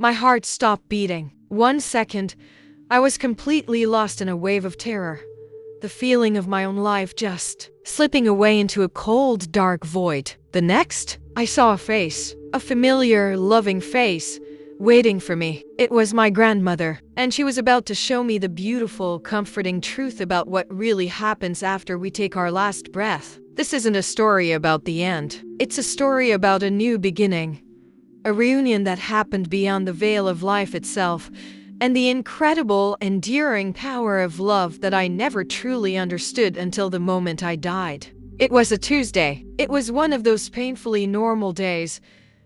My heart stopped beating. 1 second, I was completely lost in a wave of terror. The feeling of my own life just slipping away into a cold, dark void. The next, I saw a face, a familiar, loving face, waiting for me. It was my grandmother, and she was about to show me the beautiful, comforting truth about what really happens after we take our last breath. This isn't a story about the end. It's a story about a new beginning. A reunion that happened beyond the veil of life itself, and the incredible, endearing power of love that I never truly understood until the moment I died. It was a Tuesday. It was one of those painfully normal days,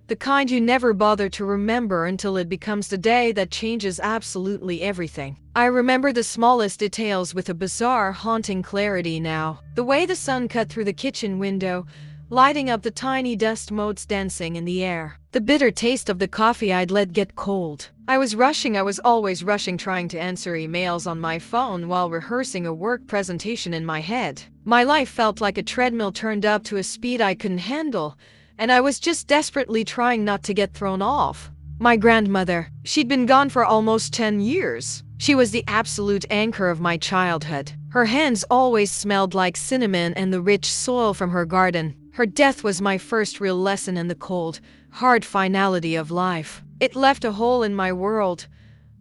the kind you never bother to remember until it becomes the day that changes absolutely everything. I remember the smallest details with a bizarre, haunting clarity now. The way the sun cut through the kitchen window, lighting up the tiny dust motes dancing in the air. The bitter taste of the coffee I'd let get cold. I was always rushing, trying to answer emails on my phone while rehearsing a work presentation in my head. My life felt like a treadmill turned up to a speed I couldn't handle, and I was just desperately trying not to get thrown off. My grandmother, she'd been gone for almost 10 years. She was the absolute anchor of my childhood. Her hands always smelled like cinnamon and the rich soil from her garden. Her death was my first real lesson in the cold, hard finality of life. It left a hole in my world,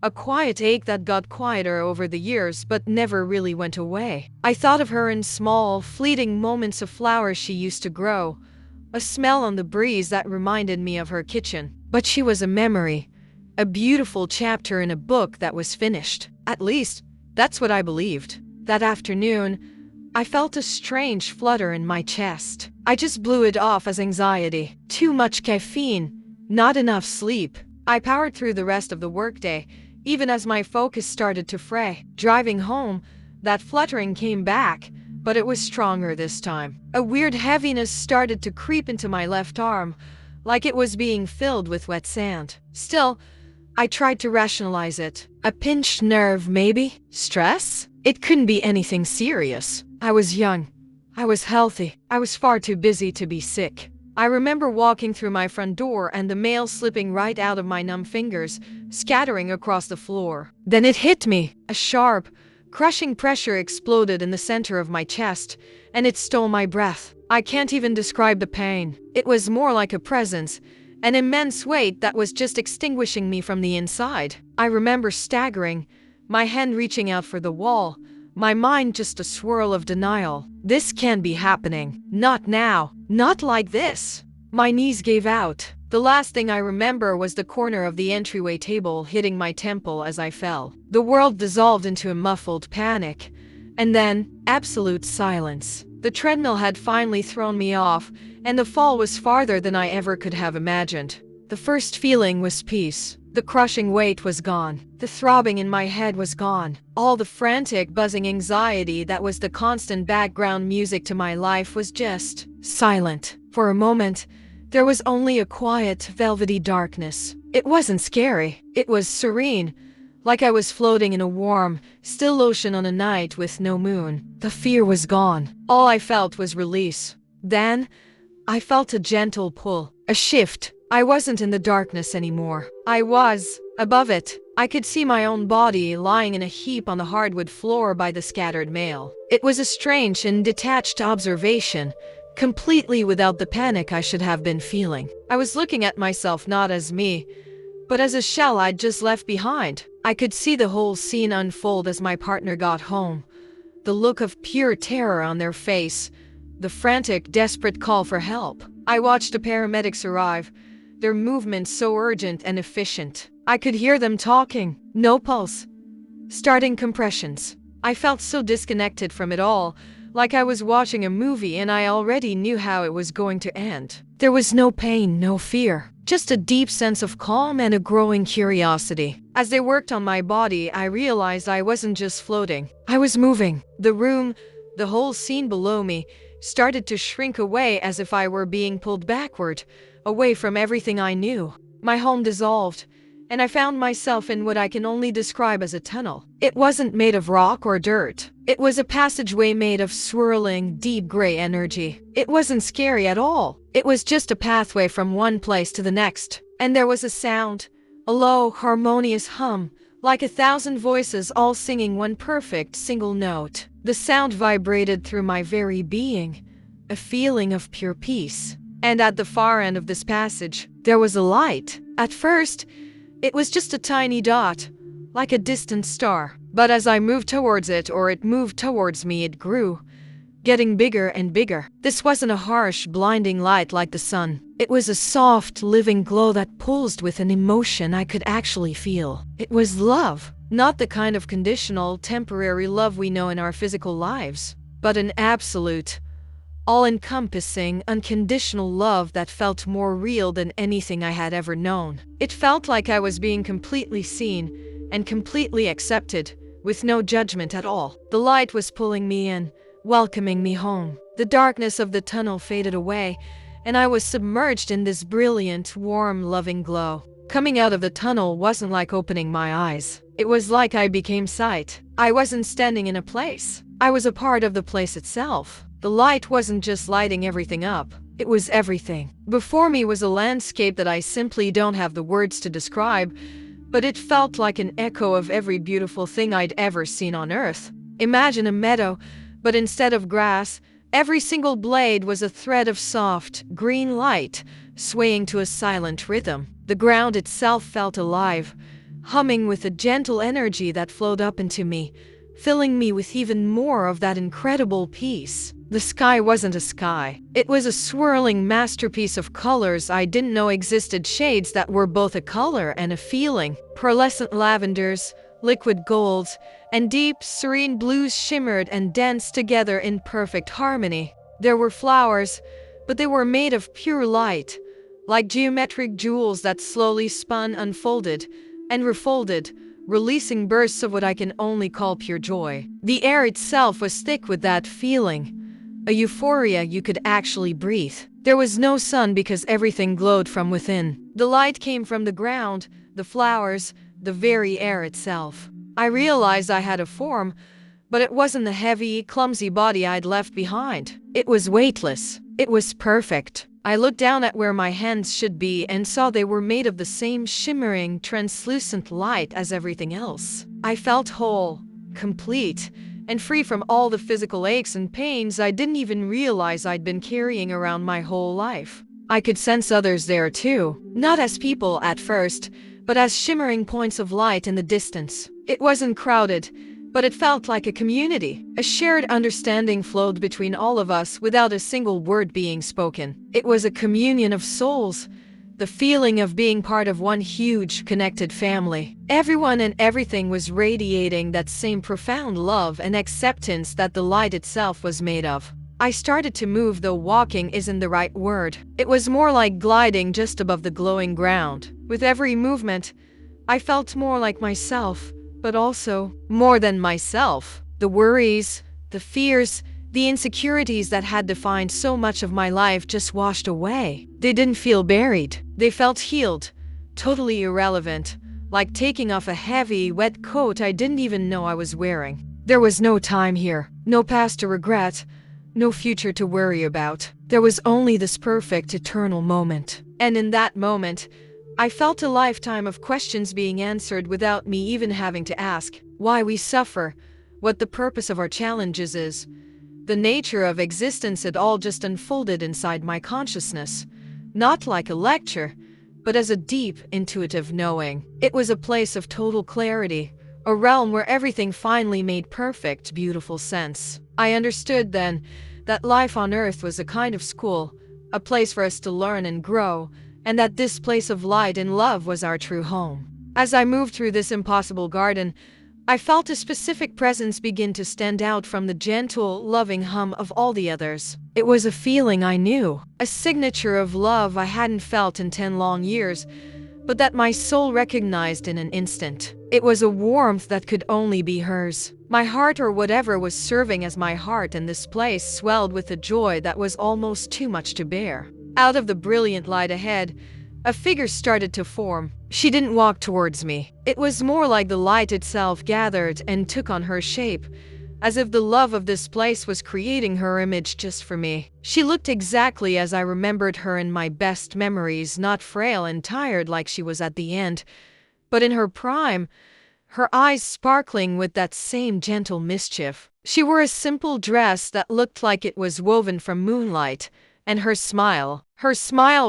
a quiet ache that got quieter over the years but never really went away. I thought of her in small, fleeting moments of flowers she used to grow, a smell on the breeze that reminded me of her kitchen. But she was a memory, a beautiful chapter in a book that was finished. At least, that's what I believed. That afternoon, I felt a strange flutter in my chest. I just blew it off as anxiety. Too much caffeine, not enough sleep. I powered through the rest of the workday, even as my focus started to fray. Driving home, that fluttering came back, but it was stronger this time. A weird heaviness started to creep into my left arm, like it was being filled with wet sand. Still, I tried to rationalize it. A pinched nerve, maybe? Stress? It couldn't be anything serious. I was young. I was healthy. I was far too busy to be sick. I remember walking through my front door and the mail slipping right out of my numb fingers, scattering across the floor. Then it hit me. A sharp, crushing pressure exploded in the center of my chest, and it stole my breath. I can't even describe the pain. It was more like a presence, an immense weight that was just extinguishing me from the inside. I remember staggering, my hand reaching out for the wall, my mind just a swirl of denial. This can't be happening. Not now. Not like this. My knees gave out. The last thing I remember was the corner of the entryway table hitting my temple as I fell. The world dissolved into a muffled panic. And then, absolute silence. The treadmill had finally thrown me off, and the fall was farther than I ever could have imagined. The first feeling was peace. The crushing weight was gone. The throbbing in my head was gone. All the frantic, buzzing anxiety that was the constant background music to my life was just silent. For a moment, there was only a quiet, velvety darkness. It wasn't scary. It was serene, like I was floating in a warm, still ocean on a night with no moon. The fear was gone. All I felt was release. Then, I felt a gentle pull, a shift. I wasn't in the darkness anymore. I was above it. I could see my own body lying in a heap on the hardwood floor by the scattered mail. It was a strange and detached observation, completely without the panic I should have been feeling. I was looking at myself not as me, but as a shell I'd just left behind. I could see the whole scene unfold as my partner got home. The look of pure terror on their face, the frantic, desperate call for help. I watched the paramedics arrive, their movements so urgent and efficient. I could hear them talking. No pulse. Starting compressions. I felt so disconnected from it all, like I was watching a movie and I already knew how it was going to end. There was no pain, no fear, just a deep sense of calm and a growing curiosity. As they worked on my body, I realized I wasn't just floating. I was moving. The room, the whole scene below me, started to shrink away as if I were being pulled backward, away from everything I knew. My home dissolved, and I found myself in what I can only describe as a tunnel. It wasn't made of rock or dirt. It was a passageway made of swirling, deep gray energy. It wasn't scary at all. It was just a pathway from one place to the next. And there was a sound, A low, harmonious hum, like 1,000 voices all singing one perfect single note. The sound vibrated through my very being, a feeling of pure peace. And at the far end of this passage, there was a light. At first, it was just a tiny dot, like a distant star. But as I moved towards it, or it moved towards me, it grew, getting bigger and bigger. This wasn't a harsh, blinding light like the sun. It was a soft, living glow that pulsed with an emotion I could actually feel. It was love. Not the kind of conditional, temporary love we know in our physical lives, but an absolute, all-encompassing, unconditional love that felt more real than anything I had ever known. It felt like I was being completely seen and completely accepted, with no judgment at all. The light was pulling me in, welcoming me home. The darkness of the tunnel faded away, and I was submerged in this brilliant, warm, loving glow. Coming out of the tunnel wasn't like opening my eyes. It was like I became sight. I wasn't standing in a place. I was a part of the place itself. The light wasn't just lighting everything up. It was everything. Before me was a landscape that I simply don't have the words to describe, but it felt like an echo of every beautiful thing I'd ever seen on Earth. Imagine a meadow, but instead of grass, every single blade was a thread of soft, green light, swaying to a silent rhythm. The ground itself felt alive, humming with a gentle energy that flowed up into me, filling me with even more of that incredible peace. The sky wasn't a sky. It was a swirling masterpiece of colors I didn't know existed, shades that were both a color and a feeling. Pearlescent lavenders, liquid golds, and deep, serene blues shimmered and danced together in perfect harmony. There were flowers, but they were made of pure light, like geometric jewels that slowly spun, unfolded, and refolded, releasing bursts of what I can only call pure joy. The air itself was thick with that feeling, a euphoria you could actually breathe. There was no sun because everything glowed from within. The light came from the ground, the flowers, the very air itself. I realized I had a form, but it wasn't the heavy, clumsy body I'd left behind. It was weightless. It was perfect. I looked down at where my hands should be and saw they were made of the same shimmering, translucent light as everything else. I felt whole, complete, and free from all the physical aches and pains I didn't even realize I'd been carrying around my whole life. I could sense others there too, not as people at first, but as shimmering points of light in the distance. It wasn't crowded, but it felt like a community. A shared understanding flowed between all of us without a single word being spoken. It was a communion of souls, the feeling of being part of one huge, connected family. Everyone and everything was radiating that same profound love and acceptance that the light itself was made of. I started to move, though walking isn't the right word. It was more like gliding just above the glowing ground. With every movement, I felt more like myself, but also more than myself. The worries, the fears, the insecurities that had defined so much of my life just washed away. They didn't feel buried. They felt healed, totally irrelevant, like taking off a heavy, wet coat I didn't even know I was wearing. There was no time here, no past to regret, no future to worry about. There was only this perfect, eternal moment. And in that moment, I felt a lifetime of questions being answered without me even having to ask. Why we suffer, what the purpose of our challenges is. The nature of existence, it all just unfolded inside my consciousness. Not like a lecture, but as a deep, intuitive knowing. It was a place of total clarity, a realm where everything finally made perfect, beautiful sense. I understood then that life on Earth was a kind of school, a place for us to learn and grow, and that this place of light and love was our true home. As I moved through this impossible garden, I felt a specific presence begin to stand out from the gentle, loving hum of all the others. It was a feeling I knew, a signature of love I hadn't felt in 10 long years, but that my soul recognized in an instant. It was a warmth that could only be hers. My heart, or whatever was serving as my heart in this place, swelled with a joy that was almost too much to bear. Out of the brilliant light ahead, a figure started to form. She didn't walk towards me. It was more like the light itself gathered and took on her shape, as if the love of this place was creating her image just for me. She looked exactly as I remembered her in my best memories, not frail and tired like she was at the end, but in her prime, her eyes sparkling with that same gentle mischief. She wore a simple dress that looked like it was woven from moonlight, and her smile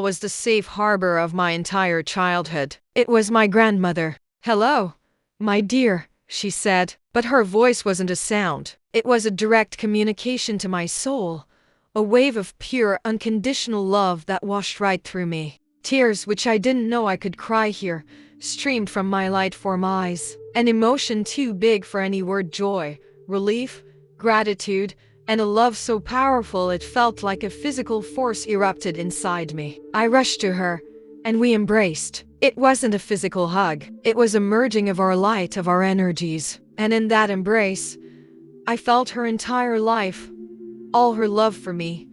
was the safe harbor of my entire childhood. It was my grandmother. "Hello, my dear," she said, but her voice wasn't a sound. It was a direct communication to my soul, a wave of pure, unconditional love that washed right through me. Tears, which I didn't know I could cry here, streamed from my light-form eyes, an emotion too big for any word: joy, relief, gratitude, and a love so powerful it felt like a physical force erupted inside me. I rushed to her, and we embraced. It wasn't a physical hug. It was a merging of our light, of our energies. And in that embrace, I felt her entire life, all her love for me,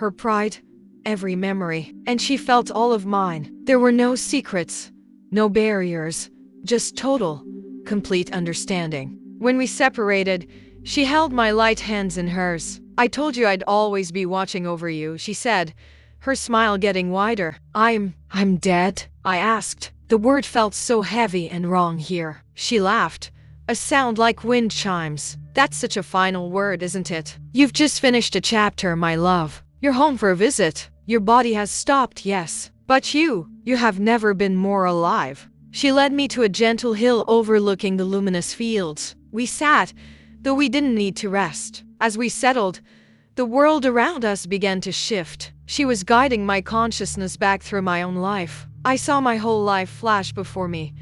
her pride, every memory. And she felt all of mine. There were no secrets, no barriers, just total, complete understanding. When we separated, she held my light hands in hers. "I told you I'd always be watching over you," she said, her smile getting wider. I'm dead?" I asked. The word felt so heavy and wrong here. She laughed, a sound like wind chimes. "That's such a final word, isn't it? You've just finished a chapter, my love. You're home for a visit. Your body has stopped, yes. But you have never been more alive." She led me to a gentle hill overlooking the luminous fields. We sat, though we didn't need to rest. As we settled, the world around us began to shift. She was guiding my consciousness back through my own life. I saw my whole life flash before me,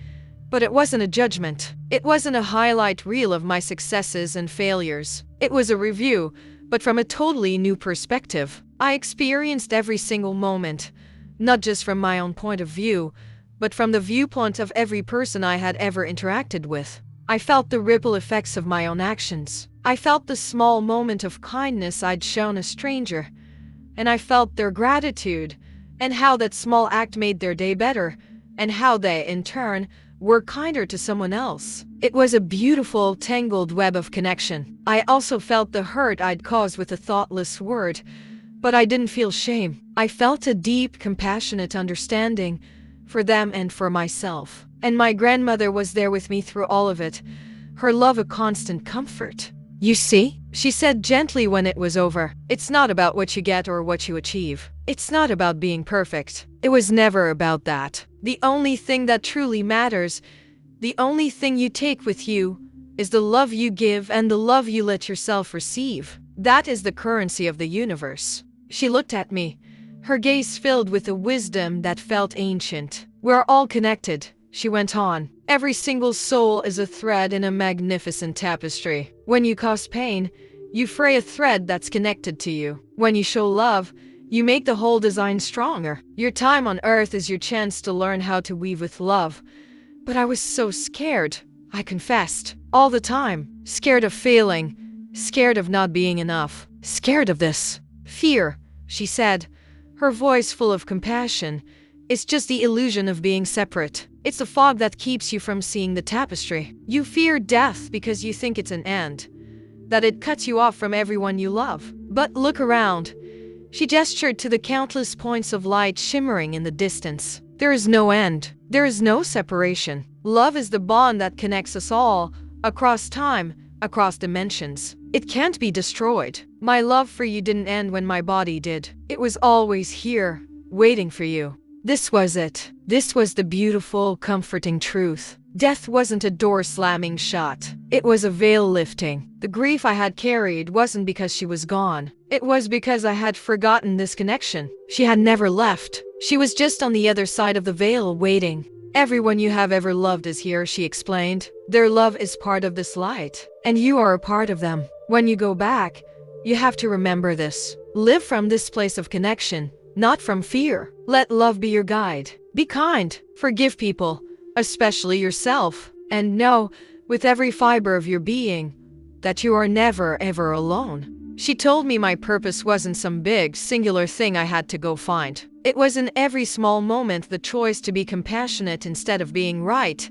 but it wasn't a judgment. It wasn't a highlight reel of my successes and failures. It was a review, but from a totally new perspective. I experienced every single moment, not just from my own point of view, but from the viewpoint of every person I had ever interacted with. I felt the ripple effects of my own actions. I felt the small moment of kindness I'd shown a stranger, and I felt their gratitude, and how that small act made their day better, and how they, in turn, were kinder to someone else. It was a beautiful, tangled web of connection. I also felt the hurt I'd caused with a thoughtless word, but I didn't feel shame. I felt a deep, compassionate understanding for them and for myself. And my grandmother was there with me through all of it, her love a constant comfort. "You see," she said gently when it was over, "it's not about what you get or what you achieve. It's not about being perfect. It was never about that. The only thing that truly matters, the only thing you take with you, is the love you give and the love you let yourself receive. That is the currency of the universe." She looked at me, her gaze filled with a wisdom that felt ancient. "We're all connected," she went on. "Every single soul is a thread in a magnificent tapestry. When you cause pain, you fray a thread that's connected to you. When you show love, you make the whole design stronger. Your time on earth is your chance to learn how to weave with love." But I was so scared, I confessed. All the time. Scared of failing, scared of not being enough, scared of this. "Fear," she said, her voice full of compassion, "is just the illusion of being separate. It's the fog that keeps you from seeing the tapestry. You fear death because you think it's an end, that it cuts you off from everyone you love. But look around." She gestured to the countless points of light shimmering in the distance. "There is no end. There is no separation. Love is the bond that connects us all, across time, across dimensions. It can't be destroyed. My love for you didn't end when my body did. It was always here, waiting for you." This was it. This was the beautiful, comforting truth. Death wasn't a door slamming shut. It was a veil lifting. The grief I had carried wasn't because she was gone. It was because I had forgotten this connection. She had never left. She was just on the other side of the veil, waiting. "Everyone you have ever loved is here," she explained. "Their love is part of this light, and you are a part of them. When you go back, you have to remember this. Live from this place of connection, not from fear. Let love be your guide. Be kind. Forgive people, especially yourself. And know, with every fiber of your being, that you are never, ever alone." She told me my purpose wasn't some big, singular thing I had to go find. It was in every small moment: the choice to be compassionate instead of being right,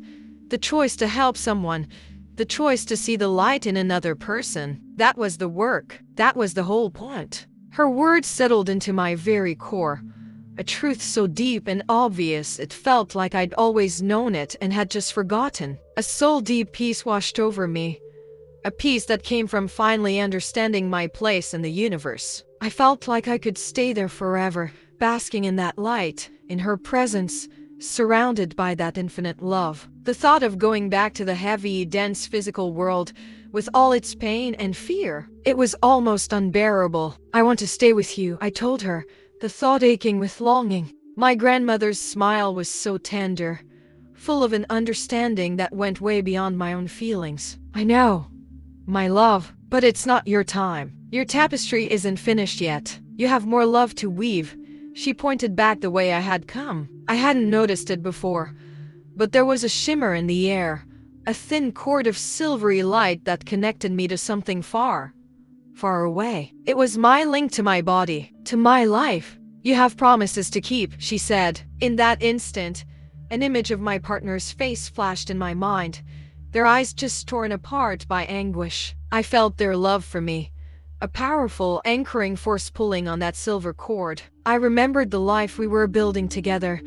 the choice to help someone, the choice to see the light in another person. That was the work. That was the whole point. Her words settled into my very core, A truth so deep and obvious it felt like I'd always known it and had just forgotten. A soul-deep peace washed over me. A peace that came from finally understanding my place in the universe. I felt like I could stay there forever, basking in that light, in her presence, surrounded by that infinite love. The thought of going back to the heavy, dense physical world, with all its pain and fear, it was almost unbearable. "I want to stay with you," I told her, the thought aching with longing. My grandmother's smile was so tender, full of an understanding that went way beyond my own feelings. "I know, my love, but it's not your time. Your tapestry isn't finished yet. You have more love to weave." She pointed back the way I had come. I hadn't noticed it before, but there was a shimmer in the air, a thin cord of silvery light that connected me to something far, far away. It was my link to my body, to my life. "You have promises to keep," she said. In that instant, an image of my partner's face flashed in my mind, their eyes just torn apart by anguish. I felt their love for me, a powerful, anchoring force pulling on that silver cord. I remembered the life we were building together,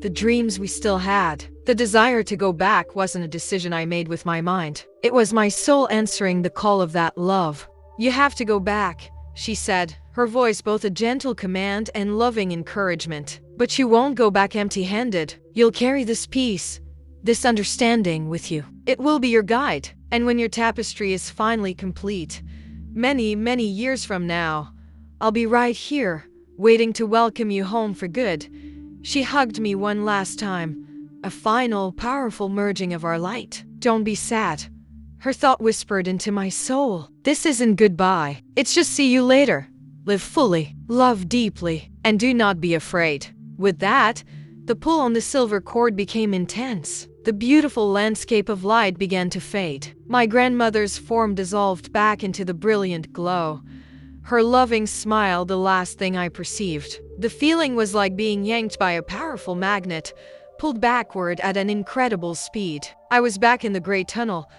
the dreams we still had. The desire to go back wasn't a decision I made with my mind. It was my soul answering the call of that love. "You have to go back," she said, her voice both a gentle command and loving encouragement. "But you won't go back empty-handed. You'll carry this peace, this understanding with you. It will be your guide. And when your tapestry is finally complete, many, many years from now, I'll be right here, waiting to welcome you home for good." She hugged me one last time, a final, powerful merging of our light. "Don't be sad," her thought whispered into my soul. "This isn't goodbye. It's just see you later. Live fully, love deeply, and do not be afraid." With that, the pull on the silver cord became intense. The beautiful landscape of light began to fade. My grandmother's form dissolved back into the brilliant glow, her loving smile the last thing I perceived. The feeling was like being yanked by a powerful magnet, pulled backward at an incredible speed. I was back in the gray tunnel,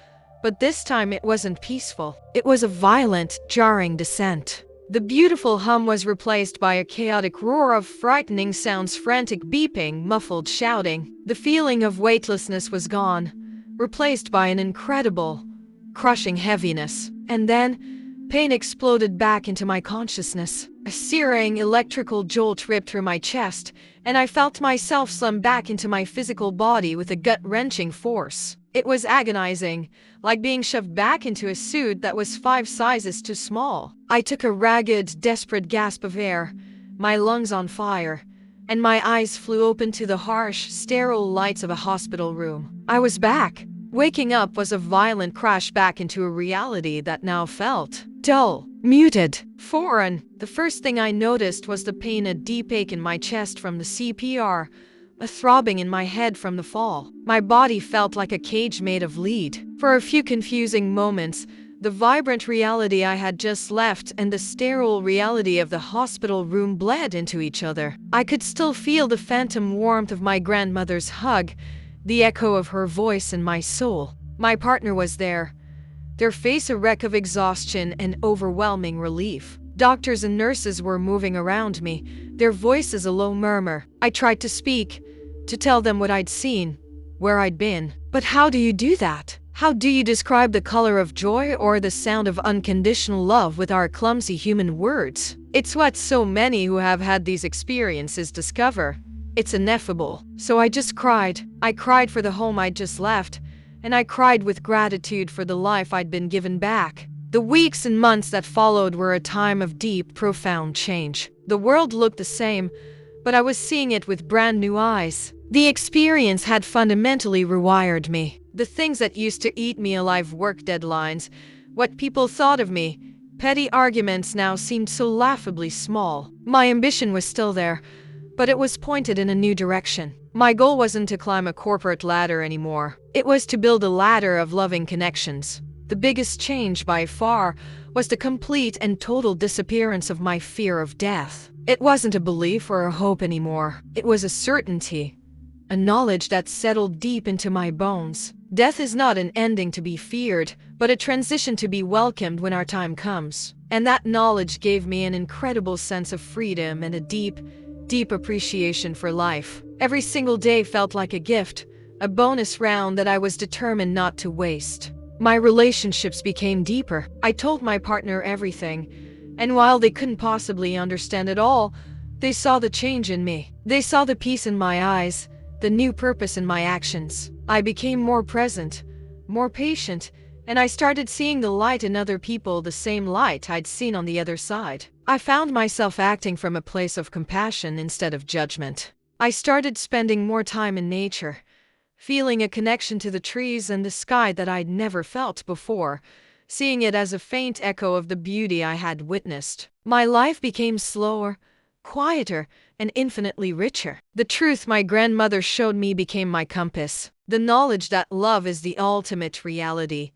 but this time it wasn't peaceful. It was a violent, jarring descent. The beautiful hum was replaced by a chaotic roar of frightening sounds, frantic beeping, muffled shouting. The feeling of weightlessness was gone, replaced by an incredible, crushing heaviness. And then, pain exploded back into my consciousness. A searing electrical jolt ripped through my chest, and I felt myself slump back into my physical body with a gut-wrenching force. It was agonizing, like being shoved back into a suit that was 5 sizes too small. I took a ragged, desperate gasp of air, my lungs on fire, and my eyes flew open to the harsh, sterile lights of a hospital room. I was back. Waking up was a violent crash back into a reality that now felt dull, muted, foreign. The first thing I noticed was the pain, a deep ache in my chest from the CPR, a throbbing in my head from the fall. My body felt like a cage made of lead. For a few confusing moments, the vibrant reality I had just left and the sterile reality of the hospital room bled into each other. I could still feel the phantom warmth of my grandmother's hug, the echo of her voice in my soul. My partner was there, their face a wreck of exhaustion and overwhelming relief. Doctors and nurses were moving around me, their voices a low murmur. I tried to speak, to tell them what I'd seen, where I'd been. But how do you do that? How do you describe the color of joy or the sound of unconditional love with our clumsy human words? It's what so many who have had these experiences discover. It's ineffable. So I just cried. I cried for the home I'd just left, and I cried with gratitude for the life I'd been given back. The weeks and months that followed were a time of deep, profound change. The world looked the same, but I was seeing it with brand new eyes. The experience had fundamentally rewired me. The things that used to eat me alive, work deadlines, what people thought of me, petty arguments now seemed so laughably small. My ambition was still there, but it was pointed in a new direction. My goal wasn't to climb a corporate ladder anymore. It was to build a ladder of loving connections. The biggest change by far was the complete and total disappearance of my fear of death. It wasn't a belief or a hope anymore. It was a certainty, a knowledge that settled deep into my bones. Death is not an ending to be feared, but a transition to be welcomed when our time comes. And that knowledge gave me an incredible sense of freedom and a deep, deep appreciation for life. Every single day felt like a gift, a bonus round that I was determined not to waste. My relationships became deeper. I told my partner everything, and while they couldn't possibly understand it all, they saw the change in me. They saw the peace in my eyes, the new purpose in my actions. I became more present, more patient, and I started seeing the light in other people, the same light I'd seen on the other side. I found myself acting from a place of compassion instead of judgment. I started spending more time in nature, feeling a connection to the trees and the sky that I'd never felt before, seeing it as a faint echo of the beauty I had witnessed. My life became slower, quieter, and infinitely richer. The truth my grandmother showed me became my compass. The knowledge that love is the ultimate reality,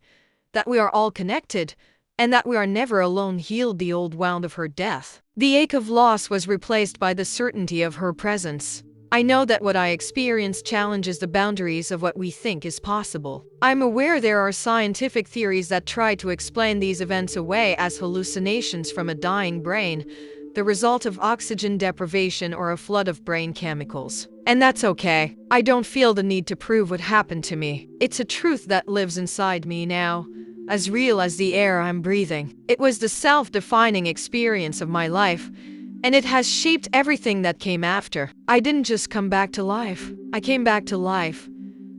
that we are all connected, and that we are never alone healed the old wound of her death. The ache of loss was replaced by the certainty of her presence. I know that what I experienced challenges the boundaries of what we think is possible. I'm aware there are scientific theories that try to explain these events away as hallucinations from a dying brain, the result of oxygen deprivation or a flood of brain chemicals. And that's okay. I don't feel the need to prove what happened to me. It's a truth that lives inside me now, as real as the air I'm breathing. It was the self-defining experience of my life, and it has shaped everything that came after. I didn't just come back to life. I came back to life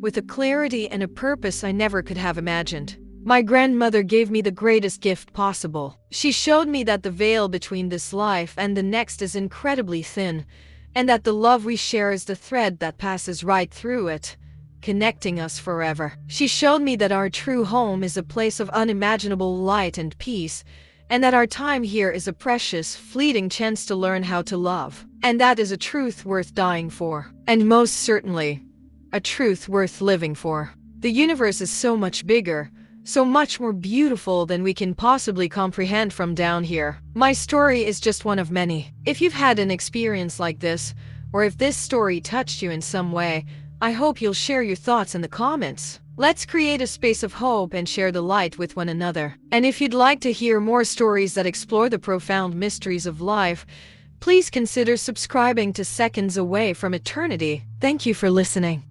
with a clarity and a purpose I never could have imagined. My grandmother gave me the greatest gift possible. She showed me that the veil between this life and the next is incredibly thin, and that the love we share is the thread that passes right through it, connecting us forever. She showed me that our true home is a place of unimaginable light and peace, and that our time here is a precious, fleeting chance to learn how to love. And that is a truth worth dying for. And most certainly, a truth worth living for. The universe is so much bigger, so much more beautiful than we can possibly comprehend from down here. My story is just one of many. If you've had an experience like this, or if this story touched you in some way, I hope you'll share your thoughts in the comments. Let's create a space of hope and share the light with one another. And if you'd like to hear more stories that explore the profound mysteries of life, please consider subscribing to Seconds Away from Eternity. Thank you for listening.